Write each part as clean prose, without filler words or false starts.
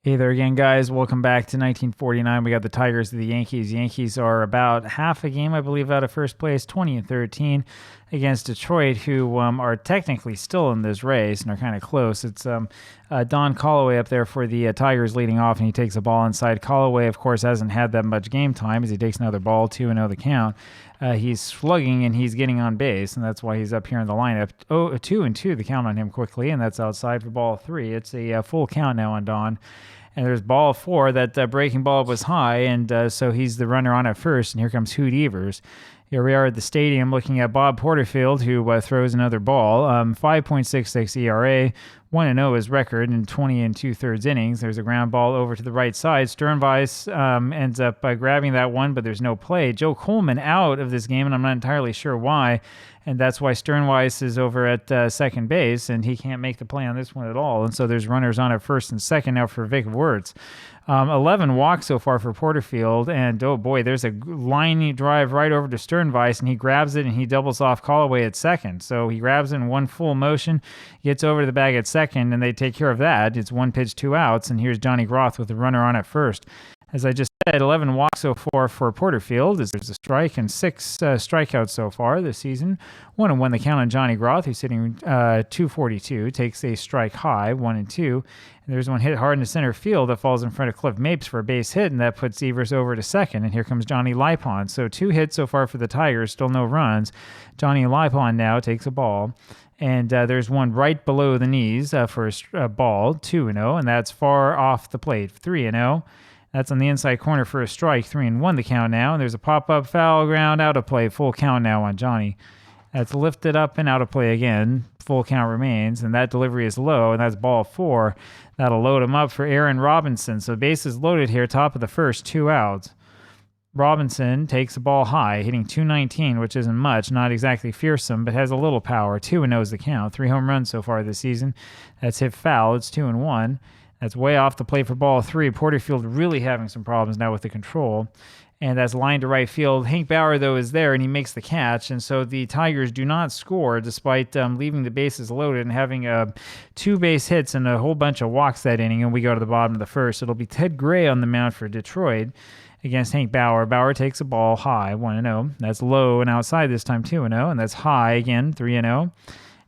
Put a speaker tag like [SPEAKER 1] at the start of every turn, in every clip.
[SPEAKER 1] Hey there again, guys. Welcome back to 1949. We got the Tigers of the Yankees. Yankees are about half a game, I believe, out of first place, 20-13 against Detroit, who are technically still in this race and are kind of close. It's Don Callaway up there for the Tigers leading off, and he takes a ball inside. Callaway, of course, hasn't had that much game time as he takes another ball, 2-0 the count. He's slugging and he's getting on base, and that's why he's up here in the lineup. 2-2 the count on him quickly, and that's outside for ball 3. It's a full count now on Don. And there's ball 4. That breaking ball was high, and so he's the runner on at first. And here comes Hoot Evers. Here we are at the stadium looking at Bob Porterfield, who throws another ball. 5.66 ERA, 1-0 his record in 20 2/3 innings. There's a ground ball over to the right side. Sternweiss ends up grabbing that one, but there's no play. Joe Coleman out of this game, and I'm not entirely sure why. And that's why Sternweiss is over at second base, and he can't make the play on this one at all. And so there's runners on at first and second now for Vic Wirtz. 11 walks so far for Porterfield, and oh boy, there's a line drive right over to Sternweiss, and he grabs it and he doubles off Callaway at second. So he grabs it in one full motion, gets over to the bag at second, and they take care of that. It's 1 pitch, 2 outs, and here's Johnny Groth with the runner on at first. As I just said, 11 walks so far for Porterfield. There's a strike and 6 strikeouts so far this season. 1-1 the count on Johnny Groth, who's sitting 242, takes a strike high, 1-2. And there's one hit hard into center field that falls in front of Cliff Mapes for a base hit, and that puts Evers over to second. And here comes Johnny Lipon. So 2 hits so far for the Tigers, still no runs. Johnny Lipon now takes a ball. And there's one right below the knees for a ball, 2-0, and that's far off the plate, 3-0. That's on the inside corner for a strike, 3-1 the count now. And there's a pop-up foul ground out of play, full count now on Johnny. That's lifted up and out of play again. Full count remains, and that delivery is low, and that's ball 4. That'll load him up for Aaron Robinson. So bases loaded here, top of the first, 2 outs. Robinson takes the ball high, hitting .219, which isn't much, not exactly fearsome, but has a little power. 2-0 is the count. 3 home runs so far this season. That's hit foul. It's 2-1. That's way off the plate for ball 3. Porterfield really having some problems now with the control. And that's line to right field. Hank Bauer, though, is there, and he makes the catch. And so the Tigers do not score despite leaving the bases loaded and having 2 base hits and a whole bunch of walks that inning. And we go to the bottom of the first. It'll be Ted Gray on the mound for Detroit against Hank Bauer. Bauer takes a ball high, 1-0. That's low and outside this time, 2-0. And that's high again, 3-0.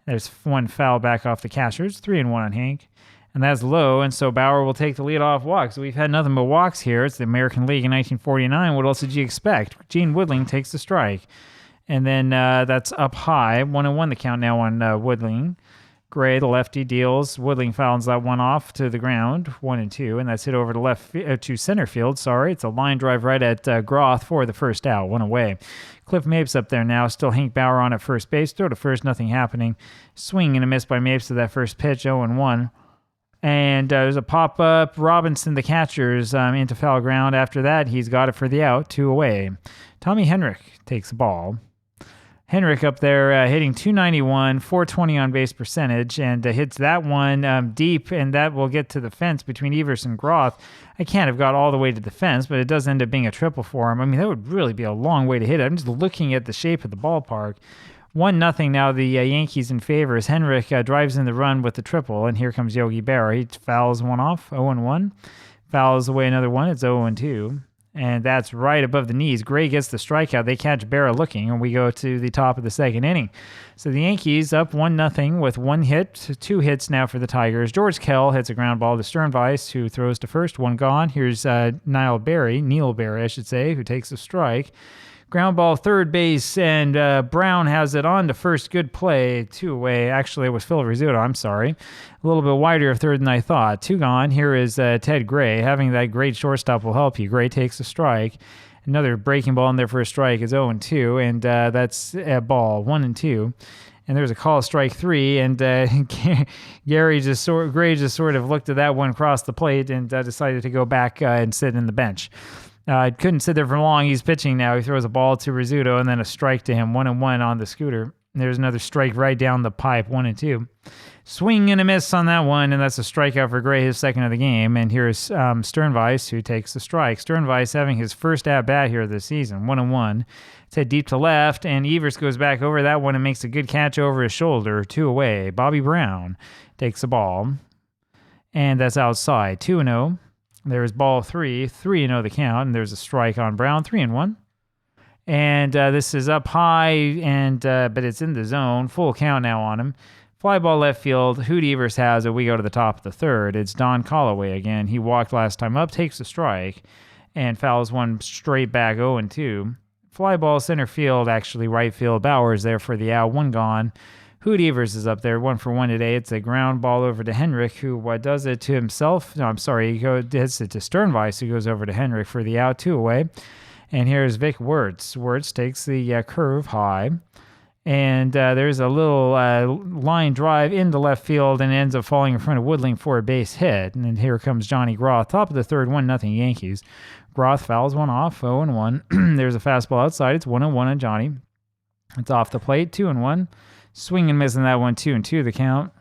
[SPEAKER 1] There's one foul back off the catchers, 3-1 on Hank. And that's low, and so Bauer will take the leadoff walk. So we've had nothing but walks here. It's the American League in 1949. What else did you expect? Gene Woodling takes the strike. And then that's up high. 1-1 the count now on Woodling. Gray, the lefty, deals. Woodling fouls that one off to the ground, 1-2, and that's hit over to to center field. Sorry, it's a line drive right at Groth for the first out, 1 away. Cliff Mapes up there now, still Hank Bauer on at first base. Throw to first, nothing happening. Swing and a miss by Mapes to that first pitch, 0-1. And there's a pop-up. Robinson, the catcher's into foul ground. After that, he's got it for the out, 2 away. Tommy Henrich takes the ball. Henrich up there hitting .291, 420 on base percentage, and hits that one deep, and that will get to the fence between Evers and Groth. I can't have got all the way to the fence, but it does end up being a triple for him. I mean, that would really be a long way to hit it. I'm just looking at the shape of the ballpark. 1-0 now, the Yankees in favor as Henrich drives in the run with the triple, and here comes Yogi Berra. He fouls one off, 0-1. Fouls away another one, it's 0-2. And that's right above the knees. Gray gets the strikeout. They catch Berra looking, and we go to the top of the second inning. So the Yankees up 1-0 with 1 hit, 2 hits now for the Tigers. George Kell hits a ground ball to Sternweiss, who throws to first, 1 gone. Here's Neil Berry, who takes a strike. Ground ball, third base, and Brown has it on to first. Good play, 2 away. Actually, it was Phil Rizzuto, I'm sorry. A little bit wider of third than I thought. 2 gone. Here is Ted Gray. Having that great shortstop will help you. Gray takes a strike. Another breaking ball in there for a strike is 0-2, and that's a ball, 1-2. And there's a call, strike 3, and Gray just sort of looked at that one across the plate and decided to go back and sit in the bench. Couldn't sit there for long. He's pitching now. He throws a ball to Rizzuto and then a strike to him, 1-1 on the scooter. There's another strike right down the pipe, 1-2. Swing and a miss on that one, and that's a strikeout for Gray, his second of the game. And here's Sternweiss, who takes the strike. Sternweiss having his first at-bat here this season, 1-1. It's hit deep to left, and Evers goes back over that one and makes a good catch over his shoulder, 2 away. Bobby Brown takes the ball, and that's outside, 2-0. There's ball 3, 3-0 the count, and there's a strike on Brown, 3-1. And this is up high, and but it's in the zone. Full count now on him. Fly ball left field. Hoot Evers has it. We go to the top of the third. It's Don Callaway again. He walked last time up, takes the strike, and fouls one straight back 0-2. Fly ball center field, actually right field. Bauer's there for the out. One gone. Hoot Evers is up there, 1 for 1 today. It's a ground ball over to Henrik, who does it to himself. No, I'm sorry. He hits it to Sternweiss, who goes over to Henrik for the out, 2 away. And here's Vic Wirtz. Wirtz takes the curve high. And there's a little line drive into left field and ends up falling in front of Woodling for a base hit. And then here comes Johnny Groth. Top of the third, 1-0 Yankees. Groth fouls one off, 0-1. There's a fastball outside. It's 1-1 on Johnny. It's off the plate, 2-1. Swing and missing that one, 2-2 the count.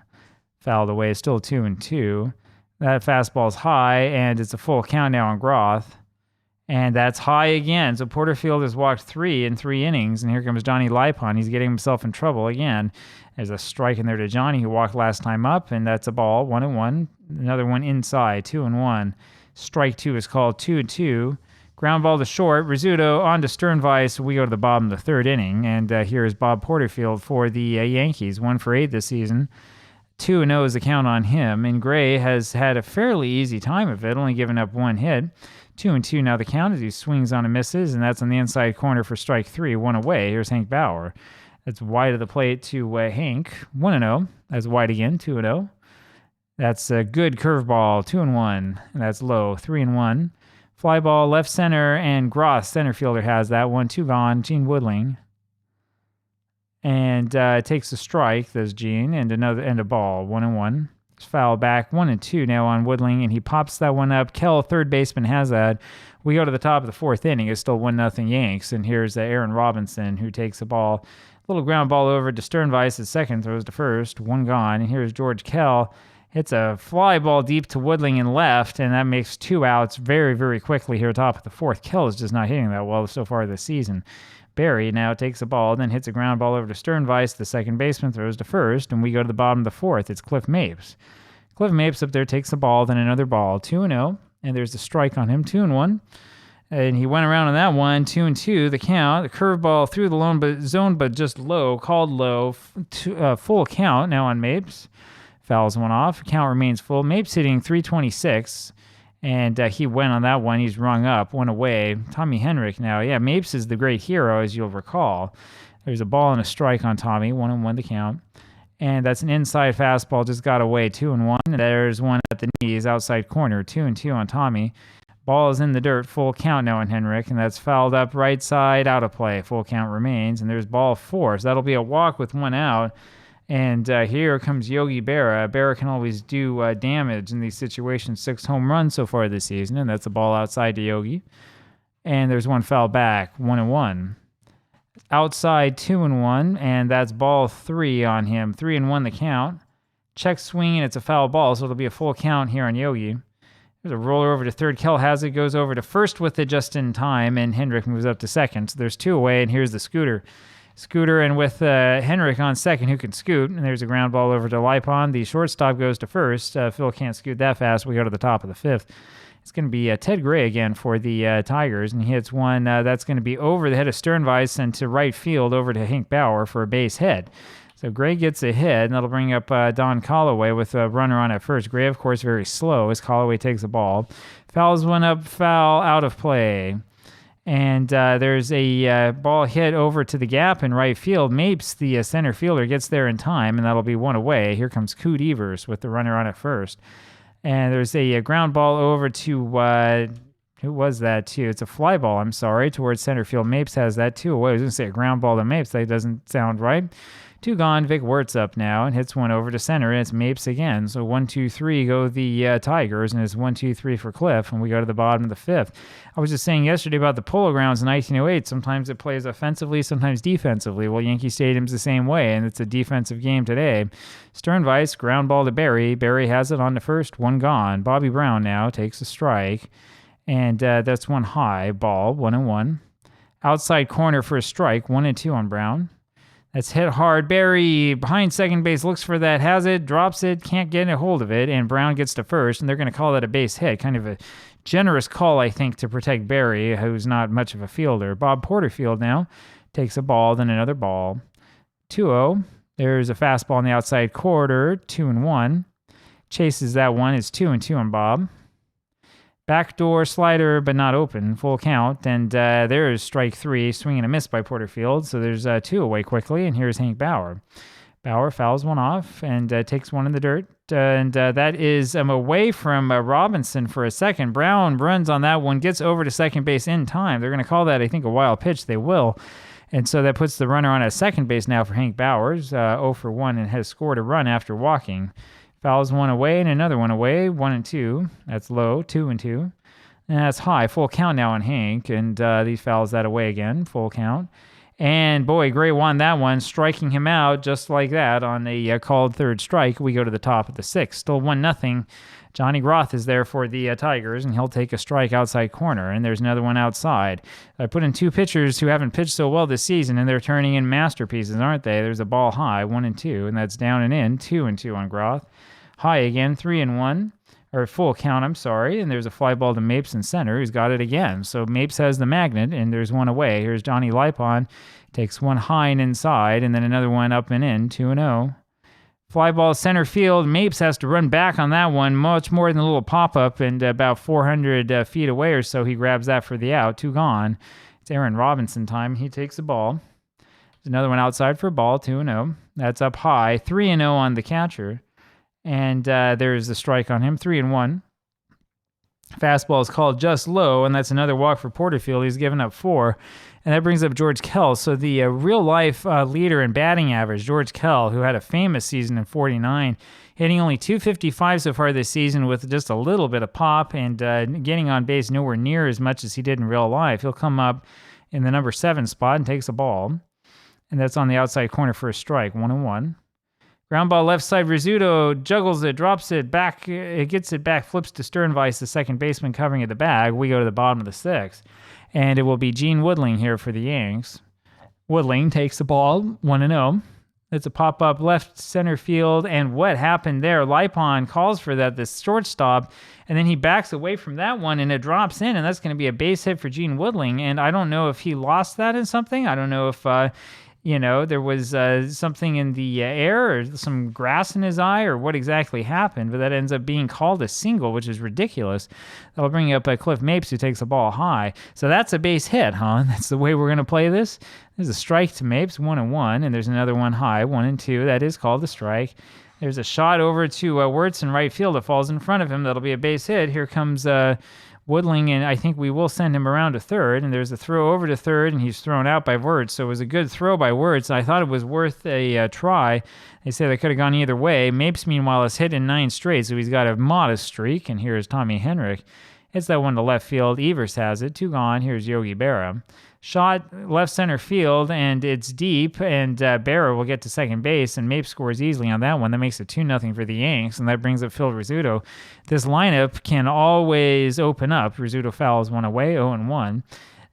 [SPEAKER 1] Fouled away, still 2-2. That fastball's high, and it's a full count now on Groth. And that's high again. So Porterfield has walked 3 in 3 innings. And here comes Johnny Lipon. He's getting himself in trouble again. There's a strike in there to Johnny, who walked last time up. And that's a ball, 1-1. Another one inside, 2-1. Strike 2 is called, 2-2. Ground ball to short. Rizzuto on to Sternweiss. We go to the bottom of the third inning. And here is Bob Porterfield for the Yankees. 1 for 8 this season. 2-0 is the count on him. And Gray has had a fairly easy time of it, only giving up 1 hit. 2-2 now the count as he swings on and misses, and that's on the inside corner for strike 3, 1 away. Here's Hank Bauer. That's wide of the plate to Hank, 1-0. That's wide again, 2-0. That's a good curveball, 2-1, and that's low, 3-1. Fly ball left center, and Groth, center fielder, has that 1-2 gone. Gene Woodling. And takes a strike, there's Gene, and a ball, 1-1. Foul back, 1-2 now on Woodling, and he pops that one up. Kell, third baseman, has that. We go to the top of the fourth inning. It's still 1-0 Yanks, and here's Aaron Robinson, who takes the ball. Little ground ball over to Sternweiss at second, throws to first, 1 gone. And here's George Kell. Hits a fly ball deep to Woodling in left, and that makes 2 outs very, very quickly here top of the fourth. Kell is just not hitting that well so far this season. Barry now takes the ball, then hits a ground ball over to Sternweiss. The second baseman throws to first, and we go to the bottom of the fourth. It's Cliff Mapes. Cliff Mapes up there takes the ball, then another ball, 2-0, and there's a strike on him, 2-1. And he went around on that one, 2-2, the count. The curveball through the zone, but just low, called low, full count now on Mapes. Fouls one off. Count remains full. Mapes hitting .326. And he went on that one. He's rung up, 1 away. Tommy Henrik now. Yeah, Mapes is the great hero, as you'll recall. There's a ball and a strike on Tommy, 1-1 the count. And that's an inside fastball, just got away, 2-1. And there's one at the knees, outside corner, 2-2 on Tommy. Ball is in the dirt, full count now on Henrik, and that's fouled up right side, out of play. Full count remains, and there's ball 4. So that'll be a walk with 1 out. And here comes Yogi Berra. Berra can always do damage in these situations. 6 home runs so far this season, and that's a ball outside to Yogi. And there's 1 foul back, 1-1. Outside, 2-1, and that's ball 3 on him. 3-1 the count. Check swing, and it's a foul ball, so it'll be a full count here on Yogi. There's a roller over to third. Kell has it, goes over to first with it just in time, and Hendrick moves up to second. So there's 2 away, and here's the scooter. Scooter, and with Henrik on second, who can scoot. And there's a ground ball over to Lipon. The shortstop goes to first. Phil can't scoot that fast. We go to the top of the 5th. It's going to be Ted Gray again for the Tigers, and he hits one that's going to be over the head of Sternweiss and to right field over to Hank Bauer for a base hit. So Gray gets a hit, and that'll bring up Don Callaway with a runner on at first. Gray, of course, very slow as Callaway takes the ball. Fouls one up, foul, out of play. And there's a ball hit over to the gap in right field. Mapes, the center fielder, gets there in time, and that'll be 1 away. Here comes Coot Evers with the runner on at first. And there's a ground ball over to, who was that to? It's a fly ball, I'm sorry, towards center field. Mapes has that 2 away. I was going to say a ground ball to Mapes. That doesn't sound right. 2 gone. Vic Wirtz up now and hits one over to center, and it's Mapes again. So 1, 2, 3 go the Tigers, and it's 1, 2, 3 for Cliff, and we go to the bottom of the 5th. I was just saying yesterday about the Polo Grounds in 1908. Sometimes it plays offensively, sometimes defensively. Well, Yankee Stadium's the same way, and it's a defensive game today. Sternweiss, ground ball to Barry. Barry has it on the first, 1 gone. Bobby Brown now takes a strike, and that's 1 high ball, 1-1. Outside corner for a strike, 1-2 on Brown. That's hit hard. Barry behind second base looks for that, has it, drops it, can't get a hold of it, and Brown gets to first, and they're going to call that a base hit. Kind of a generous call, I think, to protect Barry, who's not much of a fielder. Bob Porterfield now takes a ball, then another ball. 2-0. There's a fastball in the outside quarter, 2-1. Chases that one. It's 2-2 on Bob. Backdoor slider, but not open. Full count. And there's strike 3. Swing and a miss by Porterfield. So there's 2 away quickly. And here's Hank Bauer. Bauer fouls one off and takes one in the dirt. And that is away from Robinson for a second. Brown runs on that one. Gets over to second base in time. They're going to call that, I think, a wild pitch. They will. And so that puts the runner on at second base now for Hank Bowers. 0 for 1 and has scored a run after walking. Fouls one away and another one away, 1-2. That's low, 2-2. And that's high, full count now on Hank. And these fouls that away again, full count. And boy, Gray won that one, striking him out just like that on a called third strike. We go to the top of the 6th, still 1-0. Johnny Groth is there for the Tigers, and he'll take a strike outside corner. And there's another one outside. I put in 2 pitchers who haven't pitched so well this season, and they're turning in masterpieces, aren't they? There's a ball high, 1-2, and that's down and in, 2-2 on Groth. High again, 3-1, or full count, I'm sorry. And there's a fly ball to Mapes in center, who's got it again. So Mapes has the magnet, and there's one away. Here's Johnny Lipon, takes one high and inside, and then another one up and in, 2-0. Fly ball center field. Mapes has to run back on that one, much more than a little pop-up, and about 400 feet away or so, he grabs that for the out. 2 gone. It's Aaron Robinson time. He takes the ball. There's another one outside for a ball, 2-0. That's up high. 3-0 on the catcher. And there's the strike on him, 3-1. Fastball is called just low, and that's another walk for Porterfield. He's given up 4. And that brings up George Kell. So the real-life leader in batting average, George Kell, who had a famous season in 49, hitting only .255 so far this season with just a little bit of pop and getting on base nowhere near as much as he did in real life. He'll come up in the number 7 spot and takes a ball. And that's on the outside corner for a strike, 1-1. Ground ball left side, Rizzuto juggles it, drops it back, it gets it back, flips to Sternweiss, the second baseman covering at the bag. We go to the bottom of the 6th. And it will be Gene Woodling here for the Yanks. Woodling takes the ball, 1-0. It's a pop-up left center field, and what happened there? Lipon calls for that, this shortstop, and then he backs away from that one, and it drops in, and that's going to be a base hit for Gene Woodling. And I don't know if he lost that in something. I don't know if there was something in the air or some grass in his eye or what exactly happened, but that ends up being called a single, which is ridiculous. That'll bring up Cliff Mapes, who takes the ball high. So that's a base hit, huh? That's the way we're going to play this. There's a strike to Mapes, 1-1, and there's another one high, 1-2. That is called a strike. There's a shot over to Wirtz in right field that falls in front of him. That'll be a base hit. Here comes Woodling, and I think we will send him around to third, and there's a throw over to third, and he's thrown out by Wirtz. So it was a good throw by Wirtz. I thought it was worth a try. They say they could have gone either way. Mapes, meanwhile, is hit in 9 straight, so he's got a modest streak, and here's Tommy Henrich. It's that one to left field. Evers has it. 2 gone. Here's Yogi Berra. Shot left center field, and it's deep, and Berra will get to second base, and Mapes scores easily on that one. That makes it 2-0 for the Yanks, and that brings up Phil Rizzuto. This lineup can always open up. Rizzuto fouls one away, 0-1.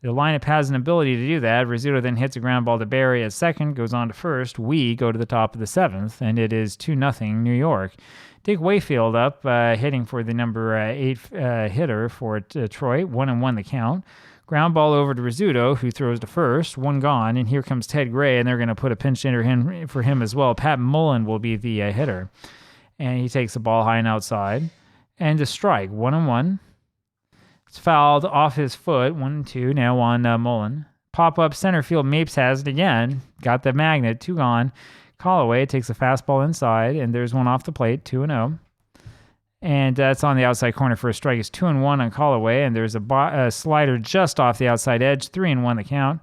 [SPEAKER 1] The lineup has an ability to do that. Rizzuto then hits a ground ball to Barry at second, goes on to first. We go to the top of the 7th, and it is 2-0 New York. Dick Wayfield up, hitting for the number 8 hitter for Detroit, 1-1 the count. Ground ball over to Rizzuto, who throws to first, 1 gone, and here comes Ted Gray, and they're going to put a pinch hitter for him as well. Pat Mullen will be the hitter, and he takes the ball high and outside, and a strike, 1-1. It's fouled off his foot, 1-2, now on Mullen. Pop-up center field, Mapes has it again, got the magnet, 2 gone. Callaway takes a fastball inside, and there's one off the plate, 2-0. And that's on the outside corner for a strike. It's 2-1 on Callaway, and there's a slider just off the outside edge, 3-1 the count,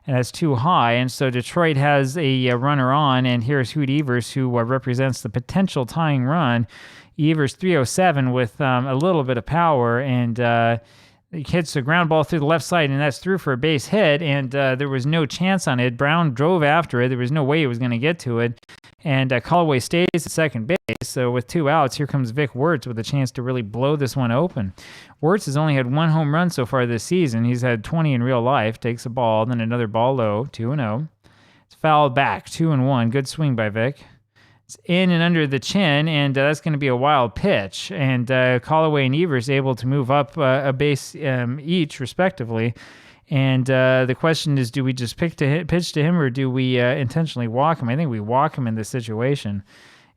[SPEAKER 1] and that's too high. And so Detroit has a runner on, and here's Hoot Evers, who represents the potential tying run. Evers 307 with a little bit of power, and he hits a ground ball through the left side, and that's through for a base hit, and there was no chance on it. Brown drove after it. There was no way he was going to get to it. And Callaway stays at second base. So with 2 outs, here comes Vic Wirtz with a chance to really blow this one open. Wirtz has only had 1 home run so far this season. He's had 20 in real life. Takes a ball, then another ball low, 2-0. It's fouled back, 2-1. Good swing by Vic. It's in and under the chin, and that's going to be a wild pitch. And Callaway and Evers able to move up a base each, respectively. And the question is, do we just pitch to him, or do we intentionally walk him? I think we walk him in this situation.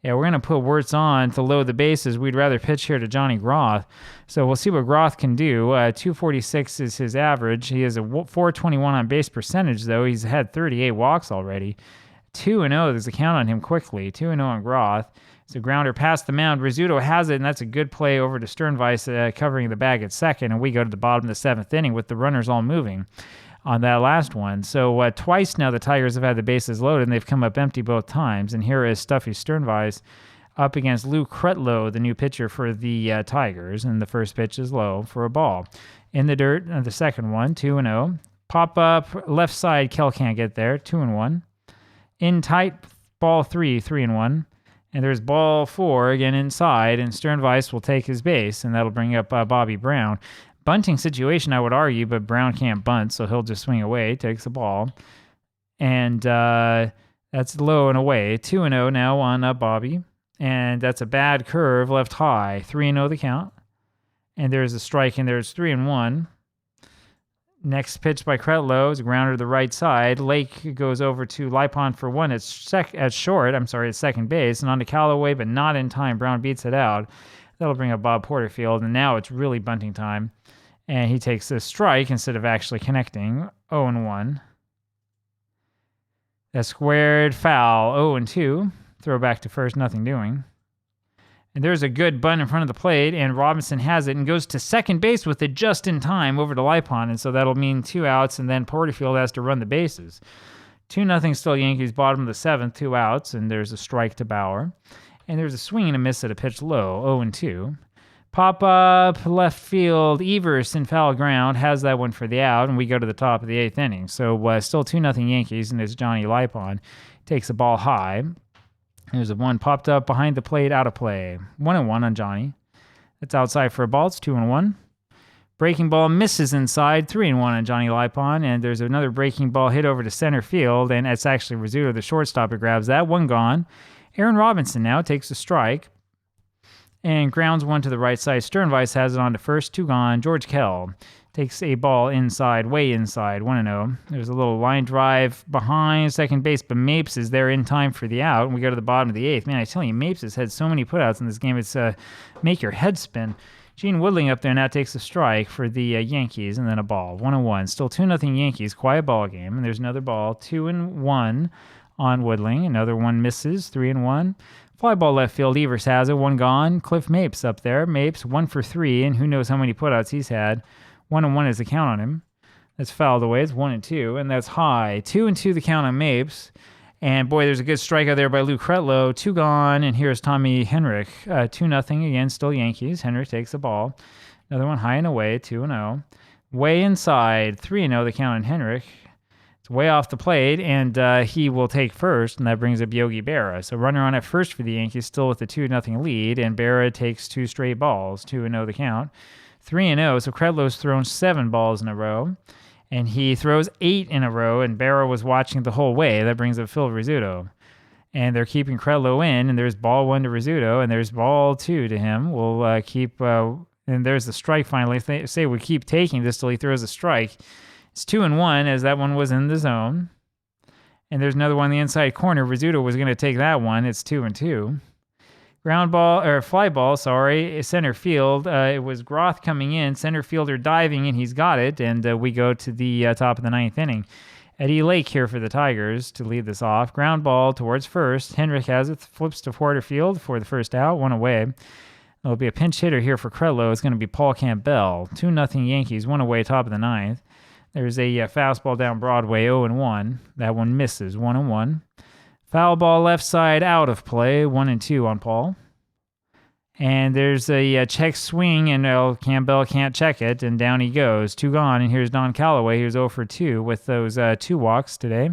[SPEAKER 1] Yeah, we're going to put Wirtz on to load the bases. We'd rather pitch here to Johnny Groth. So we'll see what Groth can do. 246 is his average. He has a 421 on base percentage, though. He's had 38 walks already. 2-0, there's a count on him quickly. 2-0 on Groth. It's a grounder past the mound. Rizzuto has it, and that's a good play over to Sternweis, covering the bag at second. And we go to the bottom of the seventh inning with the runners all moving on that last one. So twice now the Tigers have had the bases loaded, and they've come up empty both times. And here is Stuffy Sternweis up against Lou Kretlow, the new pitcher for the Tigers. And the first pitch is low for a ball. In the dirt, the second one, 2-0. Pop up, left side, Kell can't get there, 2-1. In tight, ball 3, 3-1. And there's ball 4, again inside, and Sternweis will take his base, and that'll bring up Bobby Brown. Bunting situation, I would argue, but Brown can't bunt, so he'll just swing away, takes the ball. And that's low and away. 2-0 now on Bobby. And that's a bad curve, left high. 3-0 the count. And there's a strike, and there's 3-1. Next pitch by Kretlow is a grounder to the right side. Lake goes over to Lipon for one at second base, and on to Callaway, but not in time. Brown beats it out. That'll bring up Bob Porterfield, and now it's really bunting time. And he takes a strike instead of actually connecting. 0-1. A squared foul. 0-2. Throw back to first, nothing doing. And there's a good bunt in front of the plate, and Robinson has it and goes to second base with it just in time over to Lipon, and so that'll mean 2 outs, and then Porterfield has to run the bases. 2-0 still Yankees, bottom of the seventh, 2 outs, and there's a strike to Bauer. And there's a swing and a miss at a pitch low, 0-2. Pop up, left field, Evers in foul ground, has that one for the out, and we go to the top of the 8th inning. So still 2-0 Yankees, and it's Johnny Lipon. Takes the ball high. There's a one popped up behind the plate, out of play. 1-1 on Johnny. That's outside for a ball. It's 2-1. Breaking ball misses inside. 3-1 on Johnny Lipon. And there's another breaking ball hit over to center field. And it's actually Rizzuto, the shortstop, who grabs that. One gone. Aaron Robinson now takes a strike and grounds one to the right side. Sternweis has it on to first. 2 gone. George Kell takes a ball inside, way inside, 1-0. There's a little line drive behind second base, but Mapes is there in time for the out, and we go to the bottom of the 8th. Man, I tell you, Mapes has had so many putouts in this game, it's make your head spin. Gene Woodling up there now takes a strike for the Yankees, and then a ball, 1-1. Still 2-0 Yankees, quiet ball game, and there's another ball, 2-1 on Woodling. Another one misses, 3-1. Fly ball left field, Evers has it, 1 gone. Cliff Mapes up there, Mapes 1 for 3, and who knows how many putouts he's had. 1-1 is the count on him. That's fouled away. It's 1-2, and that's high. 2-2 the count on Mapes. And boy, there's a good strikeout there by Lou Kretlow. 2 gone, and here's Tommy Henrich. 2-0 again, still Yankees. Henrich takes the ball. Another one high and away, 2-0. Way inside, 3-0 the count on Henrich. It's way off the plate, and he will take first, and that brings up Yogi Berra. So runner on at first for the Yankees, still with the 2-0 lead, and Berra takes 2 straight balls, 2-0 the count. 3-0, so Kretlow's thrown 7 balls in a row, and he throws 8 in a row, and Berra was watching the whole way. That brings up Phil Rizzuto. And they're keeping Kretlow in, and there's ball 1 to Rizzuto, and there's ball 2 to him. We'll keep, and there's the strike finally. They say we keep taking this till he throws a strike. It's 2-1, as that one was in the zone. And there's another one in the inside corner. Rizzuto was going to take that one. It's 2-2. Ground ball, or fly ball, center field. It was Groth coming in, center fielder diving, and he's got it. And we go to the top of the 9th inning. Eddie Lake here for the Tigers to lead this off. Ground ball towards first. Henrich has it, flips to Porterfield for the first out, 1 away. There'll be a pinch hitter here for Kretlow. It's going to be Paul Campbell. 2-0 Yankees, 1 away, top of the 9th. There's a fastball down Broadway, 0-1. That one misses, 1-1. Foul ball left side, out of play, 1-2 on Paul. And there's a check swing, and Campbell can't check it, and down he goes. 2 gone, and here's Don Callaway, who's 0 for 2 with those 2 walks today.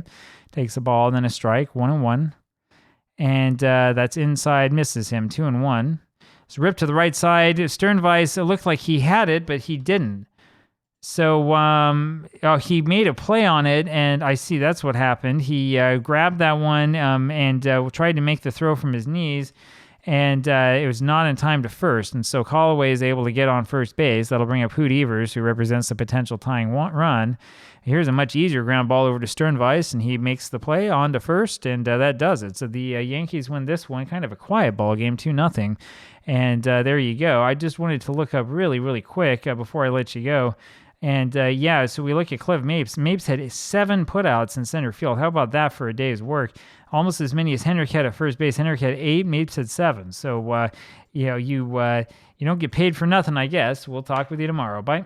[SPEAKER 1] Takes the ball, then a strike, 1-1. And that's inside, misses him, 2-1. It's ripped to the right side. Sternweis, it looked like he had it, but he didn't. So he made a play on it, and I see that's what happened. He grabbed that one and tried to make the throw from his knees, and it was not in time to first. And so Callaway is able to get on first base. That'll bring up Hoot Evers, who represents the potential tying run. Here's a much easier ground ball over to Sternveiss, and he makes the play on to first, and that does it. So the Yankees win this one, kind of a quiet ball game, 2-0. And there you go. I just wanted to look up really, really quick before I let you go. And so we look at Cliff Mapes. Mapes had 7 putouts in center field. How about that for a day's work? Almost as many as Hendrick had at first base. Hendrick had 8, Mapes had 7. So, you don't get paid for nothing, I guess. We'll talk with you tomorrow. Bye.